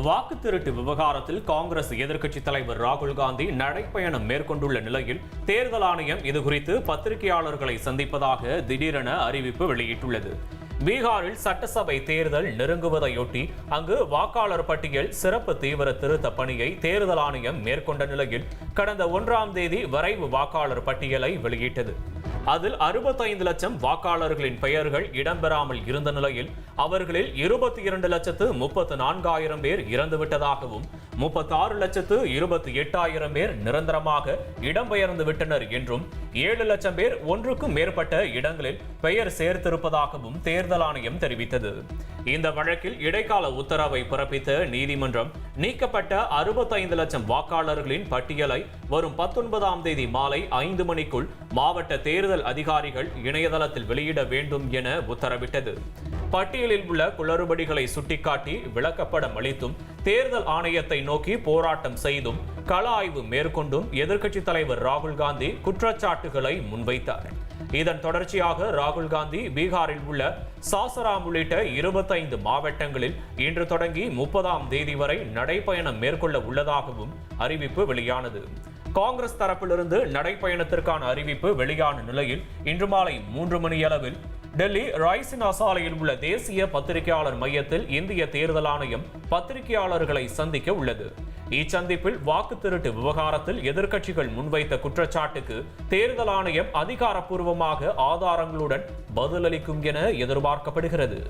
வாக்கு திருட்டு விவகாரத்தில் காங்கிரஸ் எதிர்க்கட்சித் தலைவர் ராகுல் காந்தி நடைப்பயணம் மேற்கொண்டுள்ள நிலையில் தேர்தல் ஆணையம் இதுகுறித்து பத்திரிகையாளர்களை சந்திப்பதாக திடீரென அறிவிப்பு வெளியிட்டுள்ளது. பீகாரில் சட்டசபை தேர்தல் நெருங்குவதையொட்டி அங்கு வாக்காளர் பட்டியல் சிறப்பு தீவிர திருத்த பணியை தேர்தல் ஆணையம் மேற்கொண்ட நிலையில் கடந்த 1ஆம் தேதி வரைவு வாக்காளர் பட்டியலை வெளியிட்டது. அதில் 65 லட்சம் வாக்காளர்களின் பெயர்கள் இடம்பெறாமல் இருந்த நிலையில் அவர்களில் 22,34,000 பேர் இறந்துவிட்டதாகவும் 36,28,000 பேர் நிரந்தரமாக இடம்பெயர்ந்து விட்டனர் என்றும் 7 லட்சம் பேர் ஒன்றுக்கும் மேற்பட்ட இடங்களில் பெயர் சேர்த்திருப்பதாகவும் தேர்தல் ஆணையம் தெரிவித்தது. இந்த வழக்கில் இடைக்கால உத்தரவை பிறப்பித்த நீதிமன்றம் நீக்கப்பட்ட 65 லட்சம் வாக்காளர்களின் பட்டியலை வரும் 19ஆம் தேதி மாலை 5 மணிக்குள் மாவட்ட தேர்தல் அதிகாரிகள் இணையதளத்தில் வெளியிட வேண்டும் என உத்தரவிட்டது. பட்டியலில் உள்ள குளறுபடிகளை சுட்டிக்காட்டி விளக்கப்படம் அளித்தும் தேர்தல் ஆணையத்தை நோக்கி போராட்டம் செய்தும் கள ஆய்வு மேற்கொண்டும் எதிர்க்கட்சித் தலைவர் ராகுல் காந்தி குற்றச்சாட்டுகளை முன்வைத்தார். இதன் தொடர்ச்சியாக ராகுல் காந்தி பீகாரில் உள்ள சாசராம் உள்ளிட்ட 25 மாவட்டங்களில் இன்று தொடங்கி 30ஆம் தேதி வரை நடைபயணம் மேற்கொள்ள உள்ளதாகவும் அறிவிப்பு வெளியானது. காங்கிரஸ் தரப்பிலிருந்து நடைபயணத்திற்கான அறிவிப்பு வெளியான நிலையில் இன்று மாலை 3 மணியளவில் டெல்லி ராய்சினா சாலையில் உள்ள தேசிய பத்திரிகையாளர் மையத்தில் இந்திய தேர்தல் ஆணையம் பத்திரிகையாளர்களை சந்திக்க உள்ளது. இச்சந்திப்பில் வாக்கு திருட்டு விவகாரத்தில் எதிர்க்கட்சிகள் முன்வைத்த குற்றச்சாட்டுக்கு தேர்தல் ஆணையம் அதிகாரப்பூர்வமாக ஆதாரங்களுடன் பதிலளிக்கும் என எதிர்பார்க்கப்படுகிறது.